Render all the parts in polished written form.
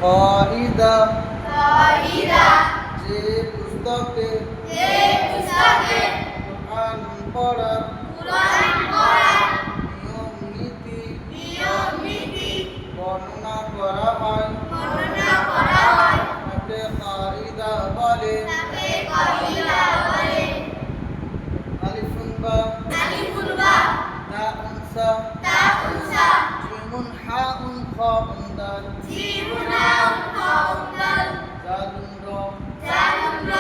কায়দা কায়দা যে পুস্তকে পুস্তকে কোরআন পড়ার কুরআন পড়ার নিয়ম নীতি বর্ণনা করা হয় তাকে কায়দা বলে। তাকে কায়দা বলে। আলিফুন বা আলিফুল বা তাউন সা তাউন সা জিমুন হাউন খাউন দাল জিমুন হাউন খাউন দাল জালুন র জালুন র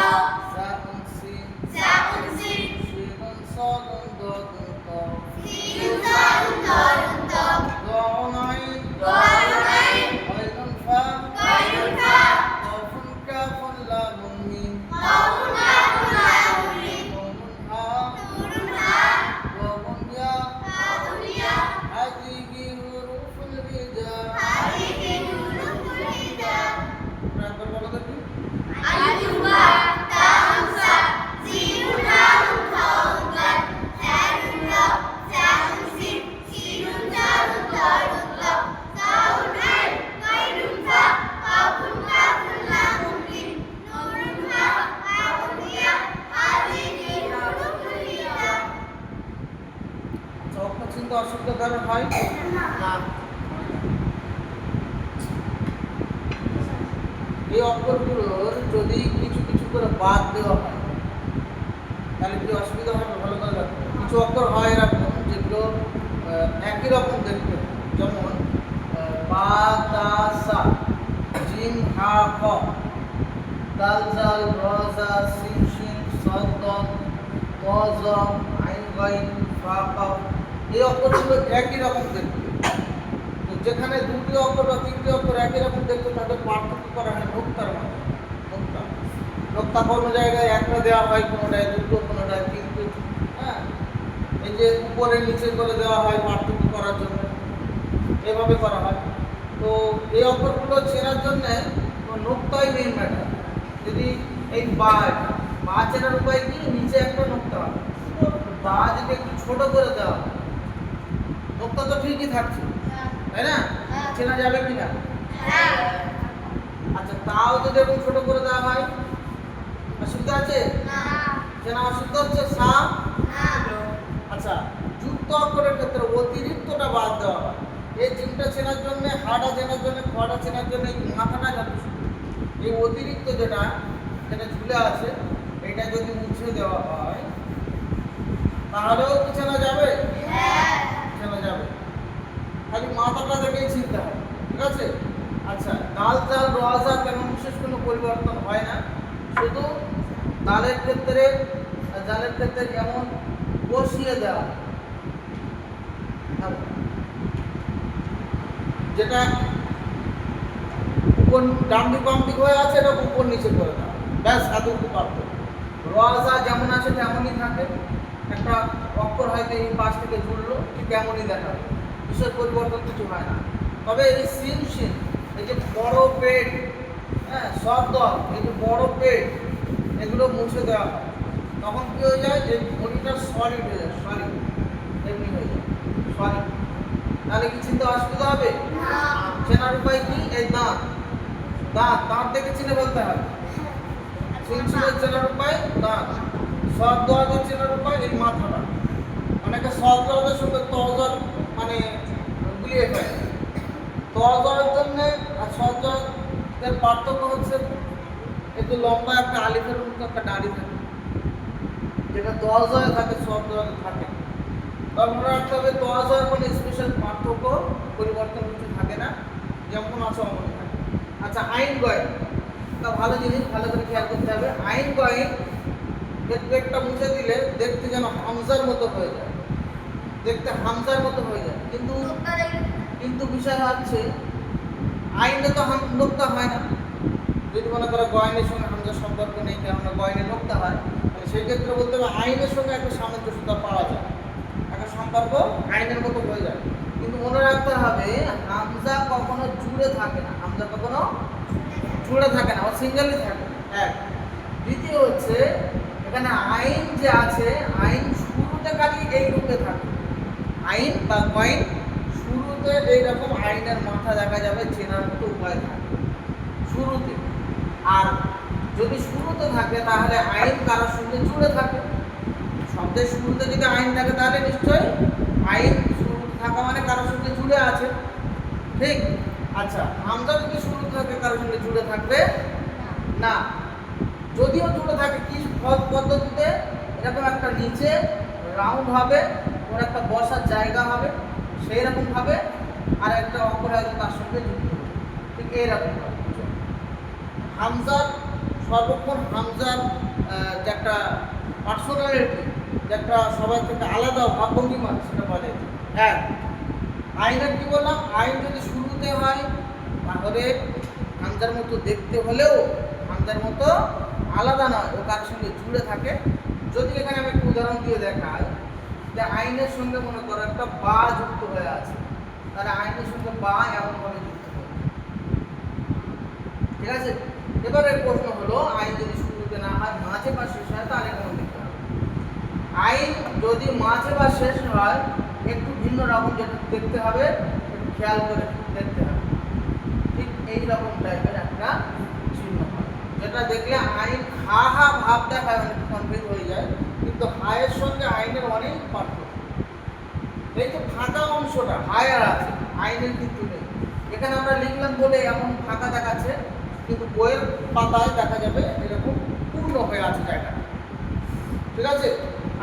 সাউন সিন সাউন সিন শিনুন সাদুন দাদুন তা সিনুন সাদুন দালুন তা দাউন আইন দাউন আইন আইনুন ফা গায়রুন ফা কাফুন কাফুন লামুন মিম কাফুন কাফুন লামুন মিম নুনুন হা নুরুন হা ওয়াউন ইয়া ওয়াউন ইয়া হাযিহি হুরুফুল হিজা। হাযিহি হুরুফুল হিজা। একবার বলো দেখি। আলিফুল বা তাউন সা জিমুন হাউন খাউন দাল জালুন র সাউন সিন সিনুন সাদুন দালুন তা দাউন আইন গায়রুন ফা কাফুন কাফুন লামুন মিম নুরুন হা ওয়াউন ইয়া হাযিহি হুরুফুল হিজা। অক্ষর চিন্তা অশুদ্ধ দ্বারা হয় না। এই অক্ষরগুলোর যদি কিছু কিছু করে বাদ দেওয়া হয় তাহলে কি অসুবিধা হবে? ভালো করে রাখো। কিছু অক্ষর হয় এরকম যেগুলো একই রকম দেখতে হয়। যেমন বা তা সা জিম হা খ দাল জাল র জা সিন শিন সাদ দম ত জ আইন গাইন ফা কাফ। এই অক্ষরগুলো একই রকম দেখতে। তো যেখানে দুটি অক্ষর বা তিনটি অক্ষর একই রকম দেখতে তাদের পার্থক্য করা হয় নোক্তার মাধ্যমে। নোক্তা কোনো জায়গায় একটা দেওয়া হয়, কোনোটায় দুটো, কোনোটায় তিনটে। হ্যাঁ, এই যে উপরে নিচে করে দেওয়া হয় পার্থক্য করার জন্য, এভাবে করা হয়। তো এই অক্ষরগুলো চেনার জন্যে নোক্তাই মেইন ম্যাটার। যদি এই বা চেনার উপায় কি, নিচে একটা নোক্তা হয়, বা যদি একটু ছোট করে দেওয়া হয়, নোক্তা তো ঠিকই থাকছে, তাই না? চেনা যাবে কি না? আচ্ছা, তাও যদি এরকম ছোট করে দেওয়া হয়, অসুবিধা আছে? চেনা অসুবিধা হচ্ছে সা। আচ্ছা, যুক্ত অক্ষরের ক্ষেত্রে অতিরিক্তটা বাদ দেওয়া হয়। এই জিনটা চেনার জন্য, হাটা চেনার জন্য, খটা চেনার জন্য এই মাথাটা যথেষ্ট। এই অতিরিক্ত যেটা ঝুলে আছে, এটা যদি মুছে দেওয়া হয় তাহলেও কি চেনা যাবে? চেনা যাবে। খালি মাথাটা দেখেই চিনতে হবে, ঠিক আছে? আচ্ছা, দাল জাল রজা তেমন বিশেষ কোনো পরিবর্তন হয় না, শুধু দালের ক্ষেত্রে জালের ক্ষেত্রে যেমন বসিয়ে দেওয়া, যেটা উপর ডান দিক বাম দিক হয়ে আছে এটা উপর নিচে করে দেওয়া, ব্যাস এতটুকু পার্থক্য। রজা যেমন আছে তেমনই থাকে, একটা অক্ষর হয়তো এই পাশ থেকে জুড়লো, ঠিক এমনই দেখাবে, বিশেষ পরিবর্তন কিছু হয় না। তবে এই সিন সিন, এই যে বড় পেট, হ্যাঁ, সব দল, এই যে বড় পেট, এগুলো মুছে দেওয়া হয়, তখন কি হয়ে যায় যে বডিটা সলিড হয়ে যায়, সলিড এমনি হয়ে যায়, সলিড। তাহলে কি চিনতে অসুবিধা হবে? চেনার উপায় কি? এই দাঁত, দাঁত দেখে চিনে বলতে হবে। সিনসিনের চেনার উপায় দাঁত, সব দলের চেনার উপায় এই মাথাটা। অনেকে সব দলের সঙ্গে তজল মানে গুলিয়ে ফেলে। তজলের জন্য আর সব দলের পার্থক্য হচ্ছে একটু লম্বা একটা আলিফের মতো একটা দাড়ি থাকে, যেটা তজলে থাকে, সব দলে থাকে। তবে মনে রাখতে হবে তজলের কোনো স্পেশাল পার্থক্য পরিবর্তন কিছু থাকে না, যেমন আছে অমন থাকে। আচ্ছা, আইন গয়েন, একটা ভালো জিনিস, ভালো করে খেয়াল করতে হবে। আইন গয়েন একটা মুছে দিলে দেখতে যেন হামজার মতো হয়ে যায়, দেখতে হামজার মতো হয়ে যায়, কিন্তু বিষয় হচ্ছে আইনে তো নোক্তা হয় না। যদি মনে করো গয়নের সঙ্গে হামজার সম্পর্ক নেই, কেননা গয়নে নোক্তা হয়, তাহলে সেই ক্ষেত্রে বলতে হবে আইনের সঙ্গে একটা সামঞ্জস্যতা পাওয়া যায়, একটা সম্পর্ক আইনের মতো হয়ে যায়। কিন্তু মনে রাখতে হবে হামজা কখনো জুড়ে থাকে না, হামজা কখনো জুড়ে থাকে না, ও সিঙ্গেলই থাকে। এক, দ্বিতীয় হচ্ছে এখানে আইন যে আছে, আইন শুরুতে খালি এই রূপে থাকে, আইন বা কয়েন শুরুতে এইরকম আইনের মাথা দেখা যাবে, চেনার মতো উপায় থাকে। যদি শুরুতে থাকে তাহলে আইন কারোর সঙ্গে জুড়ে থাকে। শব্দের শুরুতে যদি আইন থাকে তাহলে নিশ্চয়ই আইন শুরুতে থাকা মানে কারোর সঙ্গে জুড়ে আছে, ঠিক? আচ্ছা, হামজা যদি শুরুতে থাকে কারোর সঙ্গে জুড়ে থাকবে না। যদিও জুড়ে থাকে কি পদ্ধতিতে, এরকম একটা নিচে রাউন্ড হবে, ওর একটা বসার জায়গা হবে, সেই রকম ভাবে আর একটা অক্ষর হয়তো তার সঙ্গে যুক্ত হবে, ঠিক এইরকম ভাবে। হামজার সর্বক্ষণ হামজার যে একটা পার্সোনালিটি, যে একটা সবাই থেকে আলাদা ভাবভঙ্গিমা, সেটা বলে এক। আইনের কি বললাম, আইন যদি শুরুতে হয় তাহলে হামজার মতো দেখতে হলেও হামজার মতো আলাদা নয়, ও কার সঙ্গে জুড়ে থাকে। যদি এখানে আমি একটা উদাহরণ দিয়ে দেখাই যে আইনের সঙ্গে মনে করো একটা বা যুক্ত হয়ে আছে, তাহলে আইনের সঙ্গে বা এমনভাবে যুক্ত হবে, ঠিক আছে? এবারে প্রশ্ন হলো, আইন যদি শুরুতে না হয়, মাঝে বা শেষ হয়, তাহলে কেমন দেখতে হবে? আইন যদি মাঝে বা শেষ হয় একটু ভিন্ন রকম যেটা দেখতে হবে, একটু খেয়াল করে দেখতে হবে, ঠিক এইরকম টাইপের একটা চিহ্ন হয়, যেটা দেখলে আইন হা হা ভাব দেখায়, অনেক কনফিউজ হয়ে যায়, কিন্তু হায়ের সঙ্গে আইনের অনেক পার্থক্য। এই যে ফাঁকা অংশটা হায়ার আছে, আইনের কিন্তু নেই। এখানে আমরা লিখলাম বলে এমন ফাঁকা দেখাচ্ছে, কিন্তু বইয়ের পাতায় দেখা যাবে এরকম পূর্ণ হয়ে আছে জায়গাটা, ঠিক আছে?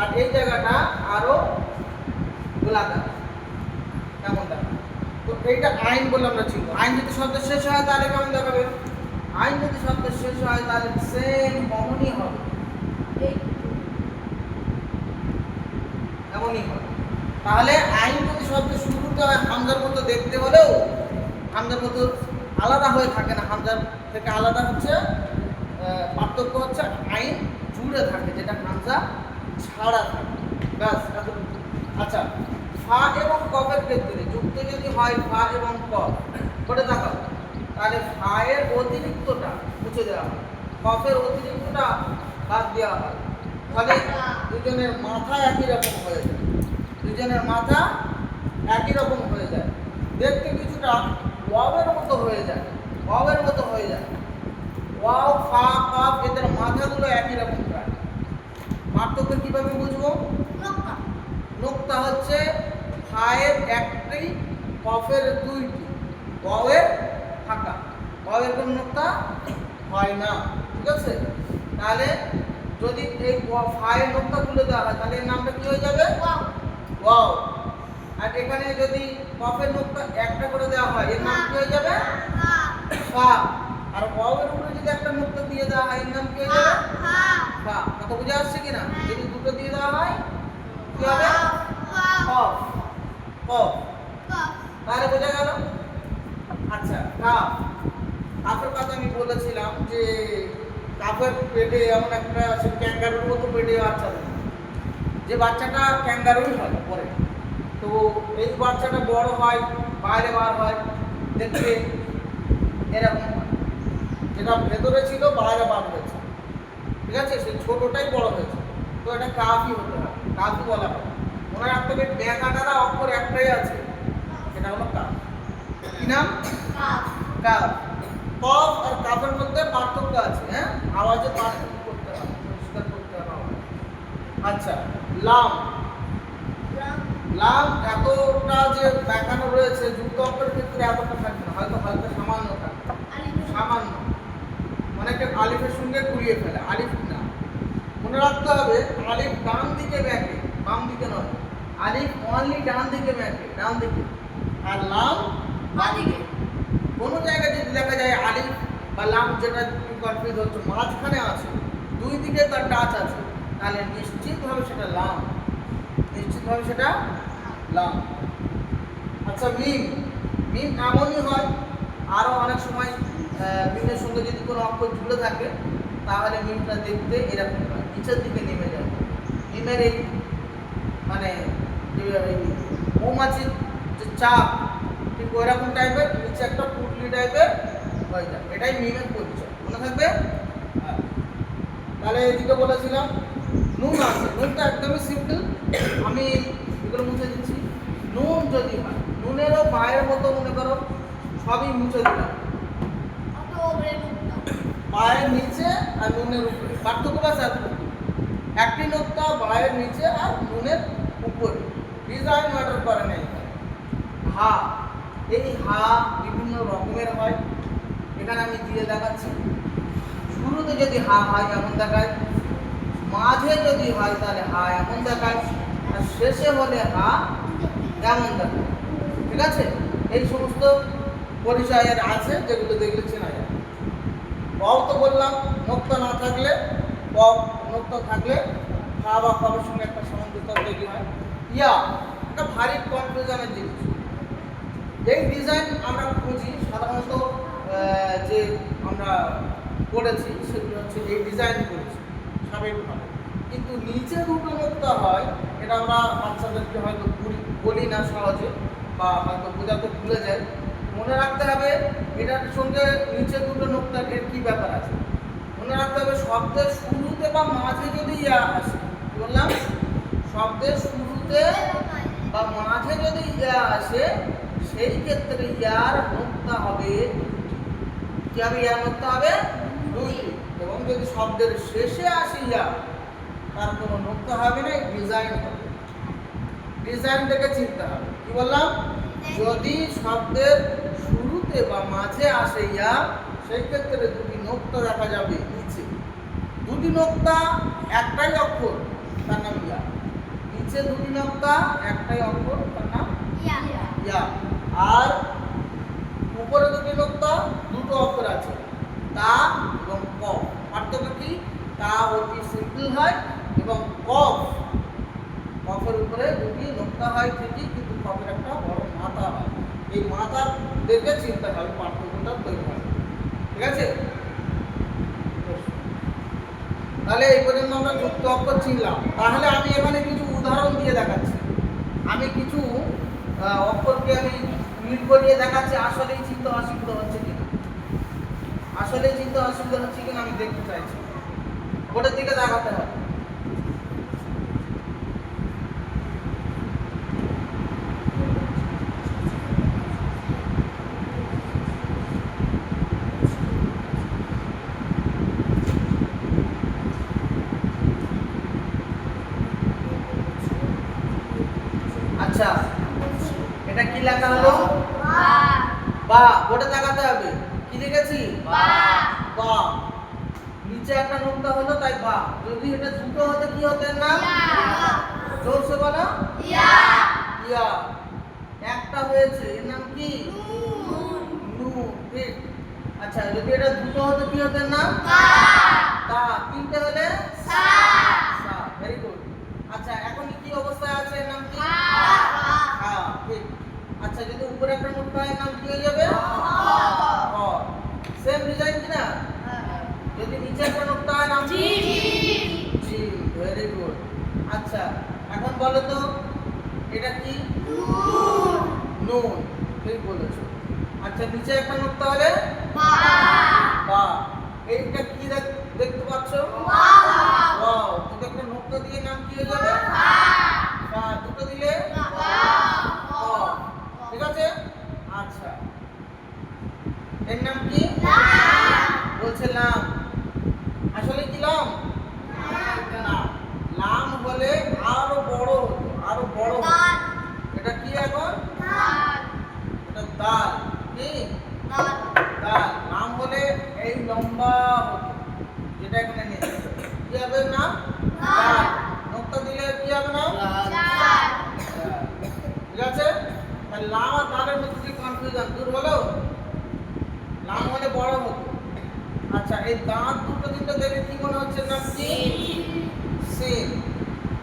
আর এই জায়গাটা আরো গোলাকার, কেমন দেখাবে? তো এইটা আইন বলে আমরা চিনব। আইন যদি শব্দের শেষ হয় তাহলে কেমন দেখাবে? আইন যদি শব্দের শেষ হয় তাহলে সেম অমনই হবে, এমনই হবে। তাহলে আইন যদি শব্দের শুরুতে হয় হামজার মতো দেখতে হলেও হামজার মতো আলাদা হয়ে থাকে না, হামজার থেকে আলাদা হচ্ছে, পার্থক্য হচ্ছে আইন জুড়ে থাকে, যেটা হামজা ছাড়া থাকে, ব্যাস এতটুকু। আচ্ছা, ফা এবং কফের ক্ষেত্রে যুক্ত যদি হয় ফা এবং কফ, করে দেখাও, তাহলে ফা এর অতিরিক্তটা মুছে দেওয়া হয়, কফের অতিরিক্তটা বাদ দেওয়া হয়, তাহলে দুজনের মাথা একই রকম হয়ে যায়, দুজনের মাথা একই রকম হয়ে যায়, দেখতে কিছুটা ওয়াওয়ের মতো হয়ে যায়, ওয়াওয়ের মতো হয়ে যায়। ওয়াও, ফা, কফ এদের মাথাগুলো একই রকম প্রায়। পার্থক্য কিভাবে বুঝবো? নোক্তা হচ্ছে ফায়ের একটি, কফের দুইটি, ওয়াওয়ের ফাঁকা, ওয়াওয়ের কোন নোক্তা হয় না, ঠিক আছে? তাহলে যদি এই ফায়ের নোক্তা তুলে দেওয়া হয় তাহলে এর নামটা কি হয়ে যাবে? ওয়াও। আর এখানে যদি কফের নোক্তা একটা করে দেওয়া হয় এর নাম কি হয়ে যাবে? ফা। আর ওয়াওয়ের উপরে যদি একটা নোক্তা দিয়ে দেওয়া হয় এর নাম কি হয়ে যাবে? ফা। কথা বুঝে আসছে কিনা? যদি দুটো দিয়ে দেওয়া হয় কি হবে? কফ। কফ। তাহলে বোঝা গেল? আচ্ছা, কাফ। কাফের কথা আমি বলেছিলাম যে কাফের পেটে এমন একটা ক্যাঙ্গারুর মতো পেটে বাচ্চা, যে বাচ্চাটা ক্যাঙ্গারুই হয় পরে। তো এই বাচ্চাটা বড় হয়, বাইরে বার হয়, দেখতে এরকম হয়, যেটা ভেতরে ছিল বাইরে বার হয়েছে, ঠিক আছে? সে ছোটটাই বড় হয়েছে, তো এটা কাফই হতে হয়, কাফই বলা হয়। মনে রাখতে হবে ব্যাকাটারা অক্ষর একটাই আছে, সেটা হলো কাফ। কি নাম? কাফ। কফ আর কাফের মধ্যে পার্থক্য আছে, হ্যাঁ, আওয়াজে পার্থক্য করতে হবে, পরিষ্কার করতে হবে। আচ্ছা, লাম। লাম এতটা যে দেখানো রয়েছে, যুক্ত অক্ষরের ক্ষেত্রে এতটা থাকবে না, হয়তো হালকা সামান্য থাকবে, সামান্য। অনেকে আলিফের সঙ্গে ঘুরিয়ে ফেলে, আলিফ না, মনে রাখতে হবে আলিফ ডান দিকে ব্যাকে, বাম দিকে নয়। আলিফ অনলি ডান দিকে ব্যাকে, ডান দিকে, আর লাম বাম দিকে। কোনো জায়গায় যদি দেখা যায় আলিফ বা লাম, যেটা কনফিউজ হচ্ছে, মাঝখানে আছে, দুই দিকে তার টাচ আছে, তাহলে নিশ্চিতভাবে সেটা লাম, নিশ্চিতভাবে সেটা লাম। আচ্ছা, মিম। মিম এমনই হয়, আরও অনেক সময় মিমের সঙ্গে যদি কোনো অক্ষর জুড়ে থাকে তাহলে মিমটা দেখতে এরকম হয়, নিচের দিকে নেমে যায়। মিমের এই মানে মৌমাছির যে চাপ, ঠিক ওইরকম টাইপের, নিচে একটা পুটলি টাইপের হয়ে যায়, এটাই মিমের পরিচয়, মনে থাকবে? তাহলে এদিকে বলেছিলাম নুন আছে, নুনটা একদমই সিম্পল, আমি এগুলো মুছে দিচ্ছি। নুন যদি হয়, নুনেরও পায়ের মতো মনে করো, সবই মুছে দিলাম, পায়ের নিচে আর নুনের উপরে, পার্থক্য বাস এতটুকু। একটি নোক্তা বায়ের নিচে আর নুনের উপরে, ডিজাইন ম্যাটার করে না এখানে। হা, এই হা বিভিন্ন রকমের হয়, এখানে আমি দিয়ে দেখাচ্ছি। শুরুতে যদি হা হয় এমন দেখায়, মাঝে যদি হয় তাহলে হা এমন দেখায়, আর শেষে হলে হা এমন দেখায়। ঠিক আছে, এই সমস্ত পরিচয়ের আছে যেগুলো দেখলে চেনা যায়। বাও তো বললাম নোক্তা না থাকলে, বাও নোক্তা থাকলে হা বা কবের সঙ্গে একটা সম্বন্ধ তৈরি হয়। ইয়া একটা ভারী কনফিউশনের জিনিস। এই ডিজাইন আমরা খুঁজি সাধারণত যে আমরা করেছি সেগুলো হচ্ছে এই ডিজাইন করেছি স্বাভাবিকভাবে, কিন্তু নিচে দুটো নোক্তা হয়, এটা আমরা বাচ্চাদেরকে হয়তো বলি না সহজে, বা হয়তো বোঝাতে ভুলে যায়। মনে রাখতে হবে এটার সঙ্গে নিচে দুটো নোক্তার এর কী ব্যাপার আছে। মনে রাখতে হবে শব্দের শুরুতে বা মাঝে যদি ইয়া আসে, কি বললাম, শব্দের শুরুতে বা মাঝে যদি ইয়া আসে, সেই ক্ষেত্রে ইয়ার নোক্তা হবে কি হবে, ইয়ার নোক্তা হবে দুইটি। এবং যদি শব্দের শেষে আসে ইয়া, তার কোনো নোক্তা হবে না, ডিজাইন হবে। ডিজাইন থেকে চিনতে হবে। কি বললাম, যদি শব্দের শুরুতে বা মাঝে আসে ইয়া, সেই ক্ষেত্রে দুটি নোক্তা দেখা যাবে নিচে। দুটি নোক্তা একটাই অক্ষর, তার নাম ইয়া। নিচে দুটি নোক্তা একটাই অক্ষর, তার নাম ইয়া। আর উপরে দুটি নোক্তা দুটো অক্ষর আছে, তা এবং কফ। পার্থক্য কি, তা অতি সিম্পল হয় এবং কফের উপরে দুটি নোক্তা হয় ঠিকই, কিন্তু কফের একটা বড় মাথা হয়। এই মাথা দেখে চিনতে হবে পার্থক্যটা তৈরি হয়। ঠিক আছে, তাহলে এই পর্যন্ত আমরা যুক্ত অক্ষর চিনলাম। তাহলে আমি এখানে কিছু উদাহরণ দিয়ে দেখাচ্ছি। আমি কিছু অক্ষরকে আমি মিল করিয়ে দেখাচ্ছি, আসলেই চিনতে অসুবিধা হচ্ছে কিনা, আসলেই চিনতে অসুবিধা হচ্ছে কিনা আমি দেখতে চাইছি। বোর্ডের দিকে দেখাতে হবে। আচ্ছা, এটা কি লেখা হলো, বা। বোর্ডে দেখাতে হবে কি লিখেছি, বা। নিচে একটা নোক্তা হলো তাই বা। যদি এটা দুটো হতে কি হতে না, জোরসে বলো, ইয়া। একটা হয়েছে, এর নাম কি, নুন। ঠিক। আচ্ছা, যদি এটা দুটো হতে কি হতে না, তা। তিনটে হলে সা। Very good. আচ্ছা, এখন কি অবস্থায় আছে, এর নাম কি, হ্যাঁ ঠিক। আচ্ছা, যদি উপরে একটা নোক্তা হয়, এর নাম কি হয়ে যাবে, সেম ডিজাইন কি না। যদি নিচে একটা নোক্তা হয়, নাম কি, জি। Very good. আচ্ছা, এখন বলো তো এটা কি, নুন। ঠিক বলেছো। আচ্ছা, নিচে একটা নোক্তা হলে বা। এইটা কি দেখতে পাচ্ছ, ওয়াও। যদি একটা নোক্তা দিয়ে নাম কি হয়ে যাবে, বা। দুটো দিলে ঠিক আছে। আচ্ছা, এর নাম কি, বলছে লাম। আসলে কি লাম, না। লাম বলে আরো বড় হতো, আরো বড় হতো। এটা কি এখন, এটা দাল। কি, দাল। লাম বলে এই লম্বা হতো, যেটা এখানে নেই। কি হবে না, দাল। নোক্তা দিলে কি হবে না, ঠিক আছে। তাহলে লাম আর দালের মধ্যে কি কনফিউশন দূর হলো, লাম হলে বড় হতো। আচ্ছা, এই দাঁত দুটো তিনটে দেখে কি মনে হচ্ছে, নাম কি, সিন।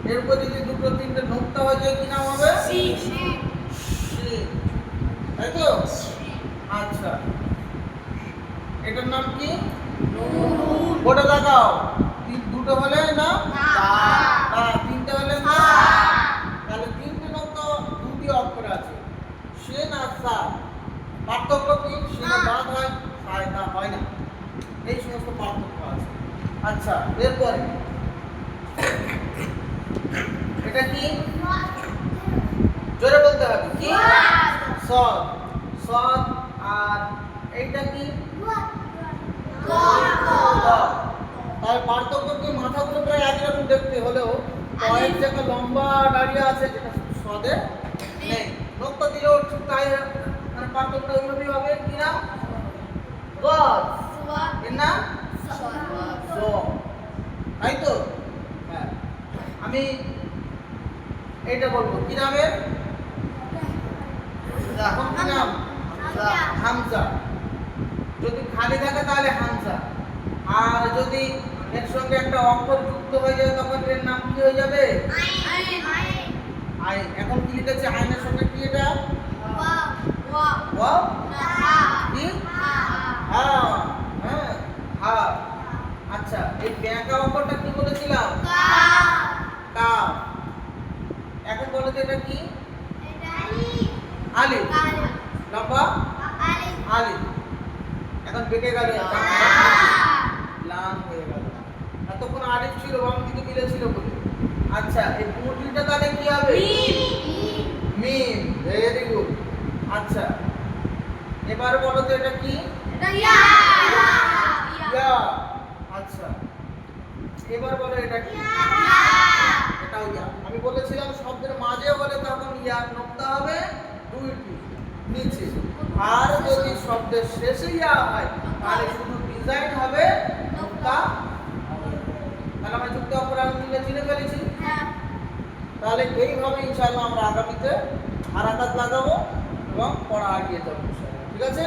এর উপর যদি দুটো তিনটে নোক্তা হয়ে যায়, কি নাম হবে, সিন। তাই তো। আচ্ছা, এটার নাম কি, বোর্ডে লাগাও। দুটো হলে না, তিনটে হলে না। তাহলে তিনটে নোক্তা দুটি অক্ষর আছে, সেন আর সা। পার্থক্য কি, সেনে দাঁত হয়, সায় তা হয় না। এই সমস্ত পার্থক্য আছে। আচ্ছা, এরপরে এটা কি, জোরে বলতে হবে, কি, সদ। সদ। আর এইটা কি, পয়ের জায়গা লম্বা দাঁড়িয়ে আছে যেটা সদে নেই। নোক্তা দিলেও ঠিক তাই, মানে পার্থক্য ওইভাবেই হবে। কি নাম? গজ। এর নাম জ। তাই তো? হ্যাঁ। আমি এইটা বলবো কি নামের? এখন কি নাম? হামজা। যদি খালি থাকে তাহলে হামজা, আর যদি এর সঙ্গে একটা অক্ষর যুক্ত হয়ে যায় তখন এর নাম কি হয়ে যাবে? আইন। এখন কি লিখেছে আইনের সঙ্গে? কি এটা? ওয়াও। কি? হা। হ্যাঁ, হা। আচ্ছা, এই ব্যাকা অক্ষরটা কি বলেছিলাম? কাফ। এখন বলো তো এটা কি? আলিফ। লম্বা আলিফ। এখন বেঁকে গেল, লাম হয়ে গেল। এতক্ষণ আলিফ ছিল, বাম দিকে মিলে ছিল বলে। আচ্ছা, এই পুঁটিটা তাহলে কি হবে? মিম। Very good. আচ্ছা, এবার বলো তো এটা কি? ইয়া। আচ্ছা, এবার বলো এটা কি? এটাও ইয়া। আমি বলেছিলাম শব্দের মাঝে বলে তখন ইয়া নোক্তা হবে দুইটি নিচে, আর যদি শব্দের শেষে ইয়া হয় তাহলে শুধু ডিজাইন হবে, নোক্তা হবে। তাহলে আমরা যুক্ত অক্ষর আঙুলে চিনে ফেলেছি। তাহলে এইভাবে ইনশাআল্লাহ আমরা আগামীতে হারাকাত লাগাবো এবং পড়া আগিয়ে যাবো। ঠিক আছে?